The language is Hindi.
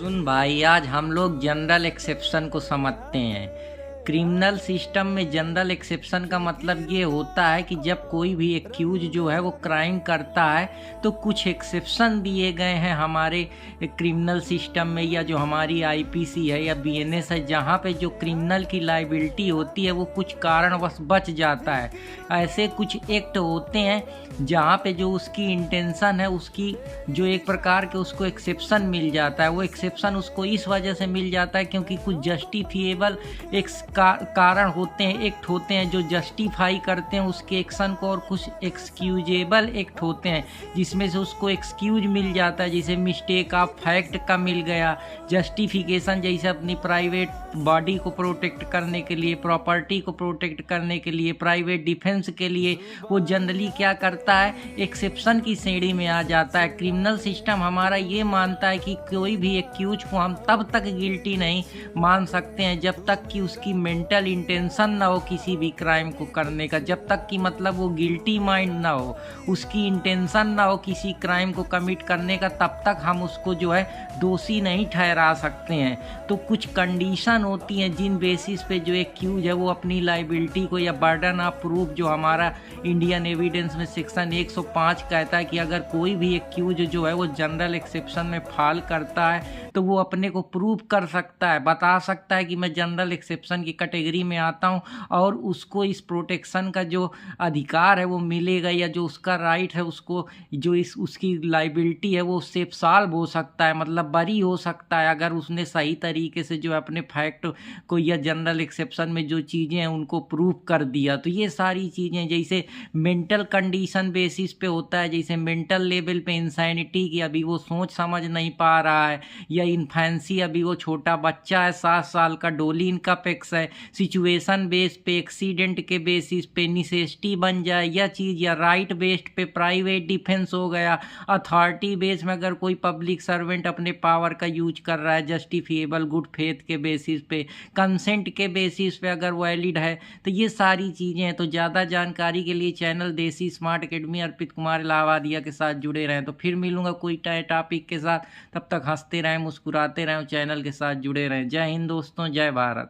सुन भाई, आज हम लोग जनरल एक्सेप्शन को समझते हैं। क्रिमिनल सिस्टम में जनरल एक्सेप्शन का मतलब ये होता है कि जब कोई भी एक्यूज जो है वो क्राइम करता है तो कुछ एक्सेप्शन दिए गए हैं हमारे क्रिमिनल सिस्टम में, या जो हमारी आईपीसी है या बीएनएस है, जहाँ पे जो क्रिमिनल की लाइबिलिटी होती है वो कुछ कारणवश बच जाता है। ऐसे कुछ एक्ट होते हैं जहाँ पे जो उसकी इंटेंशन है, उसकी जो एक प्रकार के उसको एक्सेप्शन मिल जाता है। वो एक्सेप्शन उसको इस वजह से मिल जाता है क्योंकि कुछ जस्टिफिएबल एक कारण होते हैं, एक्ट होते हैं जो जस्टिफाई करते हैं उसके एक्शन को, और कुछ एक्सक्यूजेबल एक्ट होते हैं जिसमें से उसको एक्सक्यूज मिल जाता है, जैसे मिस्टेक ऑफ फैक्ट का मिल गया, जस्टिफिकेशन जैसे अपनी प्राइवेट बॉडी को प्रोटेक्ट करने के लिए, प्रॉपर्टी को प्रोटेक्ट करने के लिए, प्राइवेट डिफेंस के लिए। वो जनरली क्या करता है, एक्सेप्शन की श्रेणी में आ जाता है। क्रिमिनल सिस्टम हमारा ये मानता है कि कोई भी एक्यूज को हम तब तक गिल्टी नहीं मान सकते हैं जब तक कि उसकी मेंटल इंटेंशन ना हो किसी भी क्राइम को करने का, जब तक कि मतलब वो गिल्टी माइंड ना हो, उसकी इंटेंशन ना हो किसी क्राइम को कमिट करने का, तब तक हम उसको जो है दोषी नहीं ठहरा सकते हैं। तो कुछ कंडीशन होती हैं जिन बेसिस पे जो एक्यूज है वो अपनी लाइबिलिटी को, या बर्डन ऑफ प्रूफ जो हमारा इंडियन एविडेंस में सेक्शन 105 कहता है कि अगर कोई भी एक्यूज जो है वो जनरल एक्सेप्शन में फॉल करता है तो वो अपने को प्रूव कर सकता है, बता सकता है कि मैं जनरल एक्सेप्शन की कैटेगरी में आता हूँ और उसको इस प्रोटेक्शन का जो अधिकार है वो मिलेगा, या जो उसका राइट है उसको, जो इस उसकी लाइबिलिटी है वो उससे सॉल्व हो सकता है, मतलब बरी हो सकता है अगर उसने सही तरीके से जो अपने फैक्ट को या जनरल एक्सेप्शन में जो चीज़ें हैं उनको प्रूव कर दिया। तो ये सारी चीज़ें जैसे मेंटल कंडीशन बेसिस पे होता है, जैसे मेंटल लेवल पे इंसैनिटी की अभी वो सोच समझ नहीं पा रहा है, या इन्फेंसी अभी वो छोटा बच्चा है 7 साल का, डोली इनका पेक्स है, सिचुएशन बेस पे, एक्सीडेंट के बेसिस पे निसेसिटी बन जाए यह चीज़, या राइट बेस्ड पे प्राइवेट डिफेंस हो गया, अथॉरिटी बेस में अगर कोई पब्लिक सर्वेंट अपने पावर का यूज कर रहा है जस्टिफिएबल गुड फेथ के बेसिस पे, कंसेंट के बेसिस पे अगर वैलिड है, तो ये सारी चीज़ें हैं। तो ज़्यादा जानकारी के लिए चैनल देसी स्मार्ट एकेडमी अर्पित कुमार इलाहाबादिया के साथ जुड़े रहें। तो फिर मिलूंगा कोई टॉपिक के साथ, तब तक हंसते रहें, मुस्कुराते रहें, चैनल के साथ जुड़े रहें। जय हिंद दोस्तों, जय भारत।